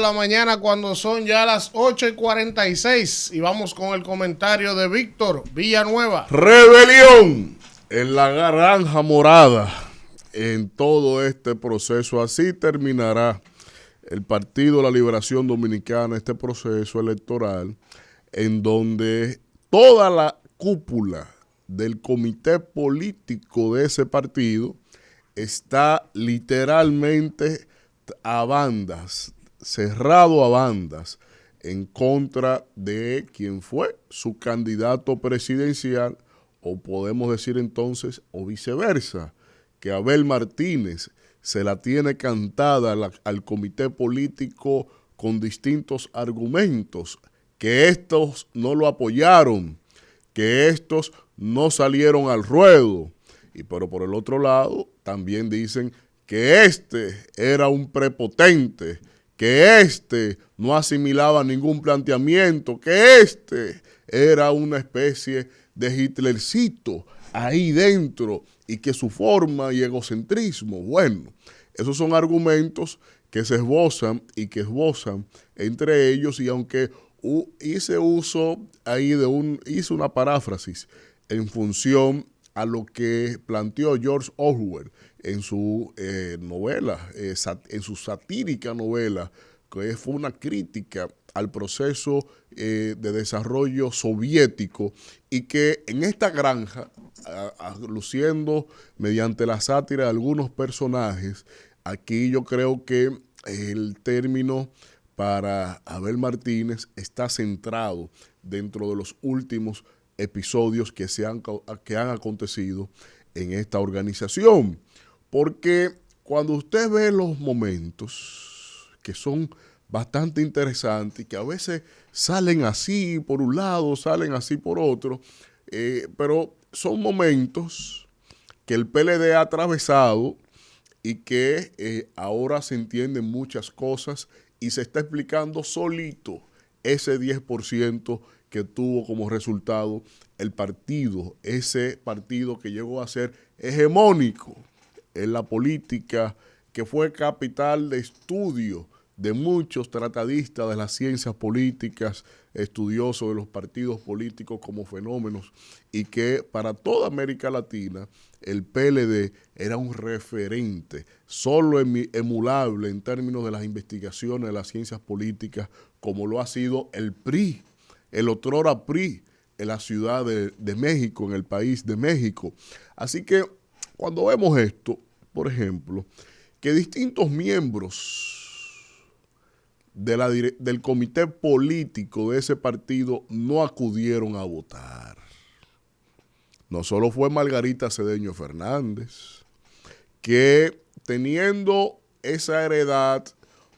la mañana cuando son ya las 8:46 y vamos con el comentario de Víctor Villanueva. Rebelión en la Granja Morada. En todo este proceso, así terminará el Partido de la Liberación Dominicana, este proceso electoral, en donde toda la cúpula del comité político de ese partido está literalmente a bandas, cerrado a bandas, en contra de quien fue su candidato presidencial, o podemos decir entonces, o viceversa, que Abel Martínez se la tiene cantada al comité político con distintos argumentos, que estos no lo apoyaron, que estos no salieron al ruedo, pero por el otro lado también dicen que este era un prepotente, que este no asimilaba ningún planteamiento, que este era una especie de Hitlercito ahí dentro y que su forma y egocentrismo, bueno, esos son argumentos que se esbozan y que esbozan entre ellos, y aunque hice uso ahí hice una paráfrasis en función a lo que planteó George Orwell en su novela, en su satírica novela, que fue una crítica al proceso de desarrollo soviético, y que en esta granja, luciendo mediante la sátira de algunos personajes, aquí yo creo que el término para Abel Martínez está centrado dentro de los últimos episodios que han acontecido en esta organización. Porque cuando usted ve los momentos que son bastante interesantes y que a veces salen así por un lado, salen así por otro, pero son momentos que el PLD ha atravesado y que ahora se entienden muchas cosas y se está explicando solito ese 10% que tuvo como resultado el partido, ese partido que llegó a ser hegemónico en la política, que fue capital de estudio de muchos tratadistas de las ciencias políticas, estudiosos de los partidos políticos como fenómenos, y que para toda América Latina el PLD era un referente, solo emulable en términos de las investigaciones de las ciencias políticas, como lo ha sido el PRI, el otrora PRI, en la Ciudad de México, en el país de México. Así que cuando vemos esto, por ejemplo, que distintos miembros del comité político de ese partido no acudieron a votar. No solo fue Margarita Cedeño Fernández, que teniendo esa heredad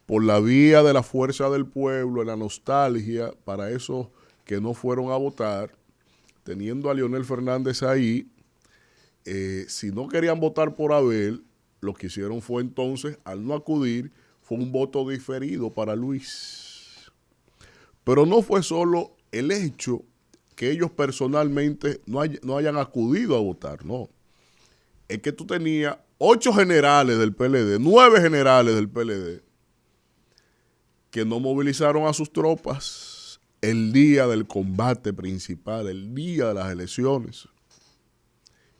por la vía de la fuerza del pueblo, la nostalgia para esos que no fueron a votar, teniendo a Leonel Fernández ahí, si no querían votar por Abel, lo que hicieron fue entonces, al no acudir, fue un voto diferido para Luis. Pero no fue solo el hecho que ellos personalmente no hayan acudido a votar, no. Es que tú tenías 8 generales del PLD, 9 generales del PLD, que no movilizaron a sus tropas el día del combate principal, el día de las elecciones.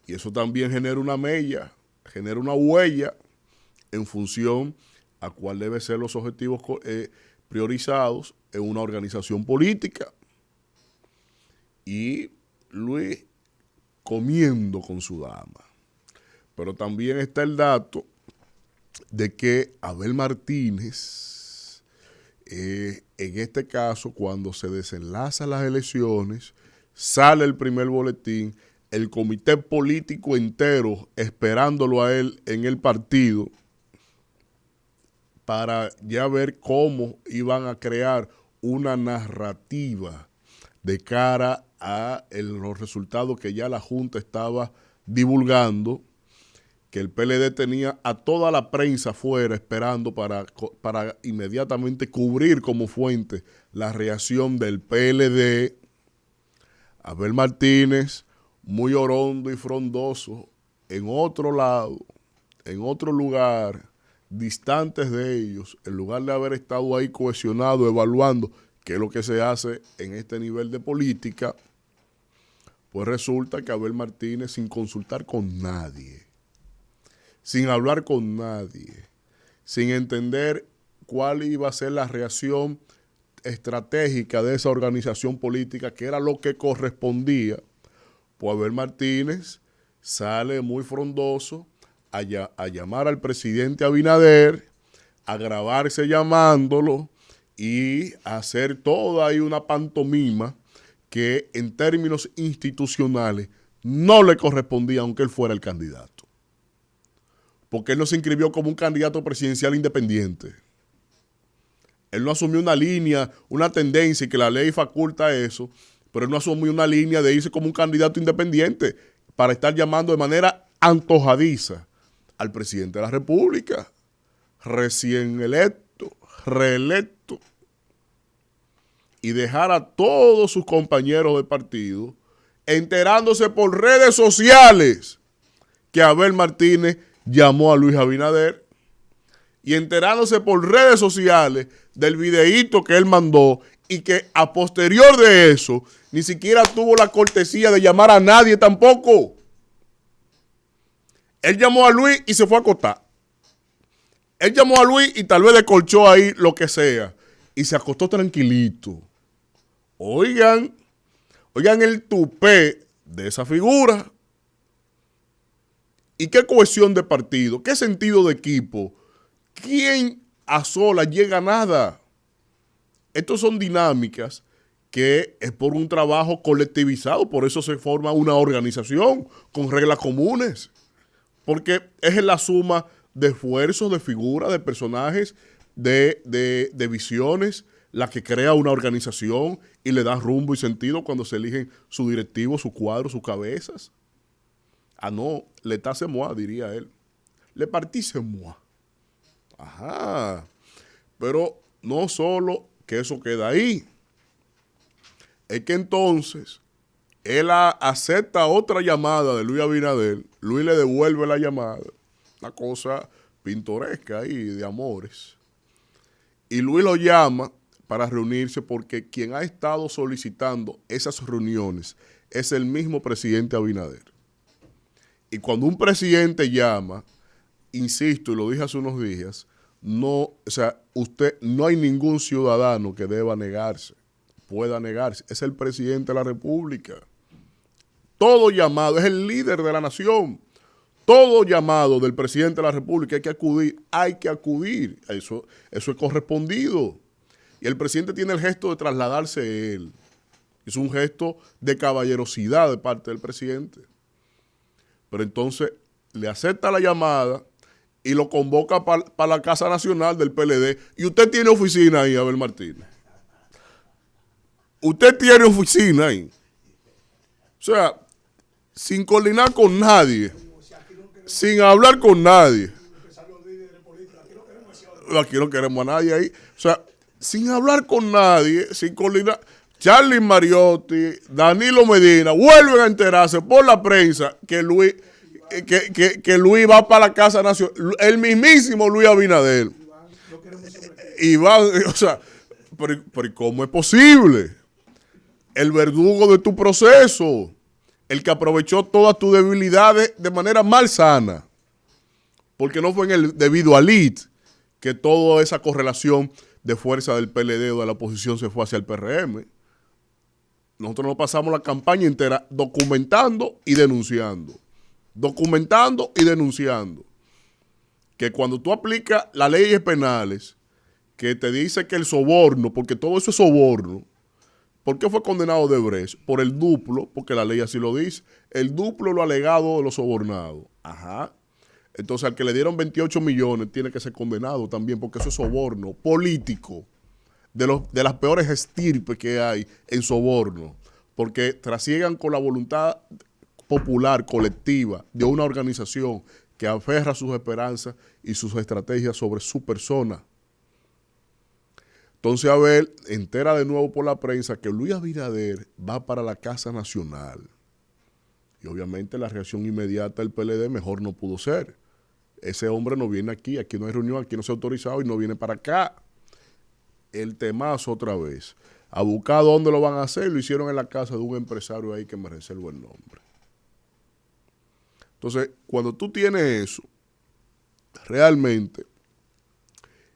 Y eso también genera una mella, genera una huella en función a cuál deben ser los objetivos priorizados en una organización política. Y Luis comiendo con su dama. Pero también está el dato de que Abel Martínez, en este caso, cuando se desenlazan las elecciones, sale el primer boletín, el comité político entero esperándolo a él en el partido para ya ver cómo iban a crear una narrativa de cara a los resultados que ya la Junta estaba divulgando, que el PLD tenía a toda la prensa afuera esperando para inmediatamente cubrir como fuente la reacción del PLD. Abel Martínez, muy orondo y frondoso, en otro lado, en otro lugar, distantes de ellos, en lugar de haber estado ahí cohesionado, evaluando qué es lo que se hace en este nivel de política, pues resulta que Abel Martínez, sin consultar con nadie, sin hablar con nadie, sin entender cuál iba a ser la reacción estratégica de esa organización política, que era lo que correspondía, pues Abel Martínez sale muy frondoso a llamar al presidente Abinader, a grabarse llamándolo y a hacer toda ahí una pantomima que en términos institucionales no le correspondía, aunque él fuera el candidato. Porque él no se inscribió como un candidato presidencial independiente. Él no asumió una línea, una tendencia, y que la ley faculta eso, pero él no asumió una línea de irse como un candidato independiente para estar llamando de manera antojadiza al presidente de la República, recién electo, reelecto, y dejar a todos sus compañeros de partido enterándose por redes sociales que Abel Martínez llamó a Luis Abinader, y enterándose por redes sociales del videíto que él mandó, y que a posterior de eso ni siquiera tuvo la cortesía de llamar a nadie tampoco. Él llamó a Luis y se fue a acostar. Él llamó a Luis y tal vez le colchó ahí lo que sea, y se acostó tranquilito. Oigan el tupé de esa figura. ¿Y qué cohesión de partido? ¿Qué sentido de equipo? ¿Quién a solas llega a nada? Estas son dinámicas que es por un trabajo colectivizado, por eso se forma una organización con reglas comunes, porque es la suma de esfuerzos, de figuras, de personajes, de visiones, la que crea una organización y le da rumbo y sentido cuando se eligen su directivo, su cuadro, sus cabezas. Ah, no, l'état c'est moi, diría él. Le parti c'est moi. Ajá. Pero no solo que eso queda ahí, es que entonces él acepta otra llamada de Luis Abinader, Luis le devuelve la llamada, una cosa pintoresca ahí de amores, y Luis lo llama para reunirse, porque quien ha estado solicitando esas reuniones es el mismo presidente Abinader. Y cuando un presidente llama, insisto, y lo dije hace unos días, no hay ningún ciudadano que deba negarse, pueda negarse. Es el presidente de la República. Todo llamado, es el líder de la nación. Todo llamado del presidente de la República hay que acudir. Eso es correspondido. Y el presidente tiene el gesto de trasladarse él. Es un gesto de caballerosidad de parte del presidente. Pero entonces le acepta la llamada y lo convoca para la Casa Nacional del PLD. Y usted tiene oficina ahí, Abel Martínez. Usted tiene oficina ahí. O sea, sin coordinar con nadie, sin hablar con nadie. Aquí no queremos a nadie ahí. O sea, sin hablar con nadie, sin coordinar. Charlie Mariotti, Danilo Medina, vuelven a enterarse por la prensa que Luis va para la Casa Nacional, el mismísimo Luis Abinader. O sea, pero ¿cómo es posible? El verdugo de tu proceso, el que aprovechó todas tus debilidades de manera malsana, porque no fue en el debido al IT que toda esa correlación de fuerza del PLD o de la oposición se fue hacia el PRM. Nosotros nos pasamos la campaña entera documentando y denunciando. Documentando y denunciando. Que cuando tú aplicas las leyes penales, que te dice que el soborno, porque todo eso es soborno. ¿Por qué fue condenado Odebrecht? Por el duplo, porque la ley así lo dice. El duplo lo alegado de los sobornados. Ajá. Entonces al que le dieron 28 millones tiene que ser condenado también, porque eso es soborno político. De las peores estirpes que hay en soborno, porque trasiegan con la voluntad popular, colectiva, de una organización que aferra sus esperanzas y sus estrategias sobre su persona. Entonces Abel entera de nuevo por la prensa que Luis Abinader va para la Casa Nacional. Y obviamente la reacción inmediata del PLD mejor no pudo ser. ese hombre no viene aquí, aquí no hay reunión, aquí no se ha autorizado y no viene para acá. El temazo otra vez. A buscar dónde lo van a hacer, lo hicieron en la casa de un empresario ahí que me reservo el nombre. Entonces, cuando tú tienes eso, realmente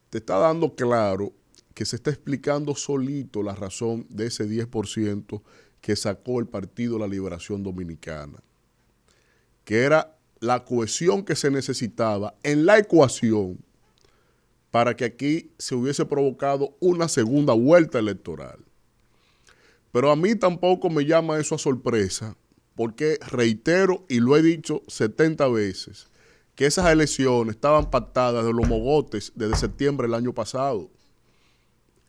te está dando claro que se está explicando solito la razón de ese 10% que sacó el Partido de la Liberación Dominicana, que era la cohesión que se necesitaba en la ecuación para que aquí se hubiese provocado una segunda vuelta electoral. Pero a mí tampoco me llama eso a sorpresa, porque reitero y lo he dicho 70 veces, que esas elecciones estaban pactadas de los mogotes desde septiembre del año pasado,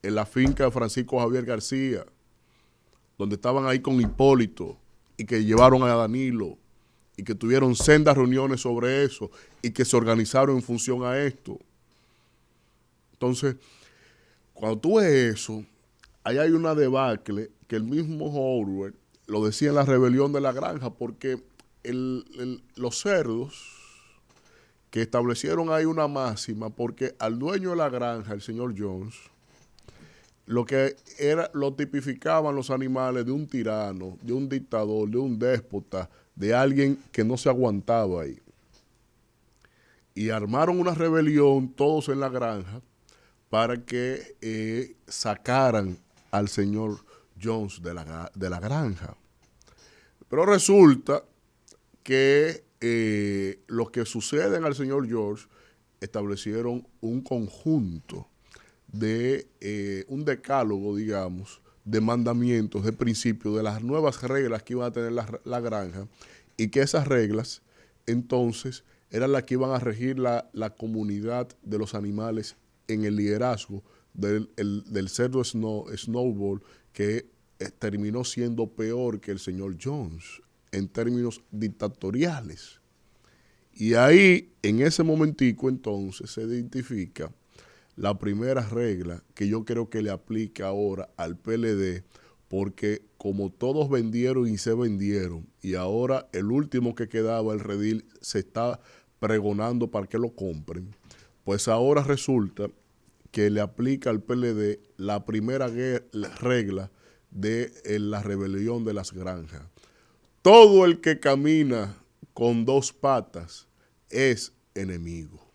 en la finca de Francisco Javier García, donde estaban ahí con Hipólito y que llevaron a Danilo y que tuvieron sendas reuniones sobre eso y que se organizaron en función a esto. Entonces, cuando tú ves eso, ahí hay una debacle que el mismo Orwell lo decía en La Rebelión de la Granja, porque los cerdos que establecieron ahí una máxima, porque al dueño de la granja, el señor Jones, lo tipificaban los animales de un tirano, de un dictador, de un déspota, de alguien que no se aguantaba ahí. Y armaron una rebelión todos en la granja para que sacaran al señor Jones de la granja. Pero resulta que los que suceden al señor George establecieron un conjunto de un decálogo, digamos, de mandamientos, de principios, de las nuevas reglas que iban a tener la granja, y que esas reglas entonces eran las que iban a regir la comunidad de los animales en el liderazgo del cerdo Snowball, que terminó siendo peor que el señor Jones en términos dictatoriales. Y ahí, en ese momentico, entonces, se identifica la primera regla que yo creo que le aplica ahora al PLD, porque como todos vendieron y se vendieron, y ahora el último que quedaba, el redil, se está pregonando para que lo compren, pues ahora resulta que le aplica al PLD la primera regla de la rebelión de las granjas. Todo el que camina con dos patas es enemigo.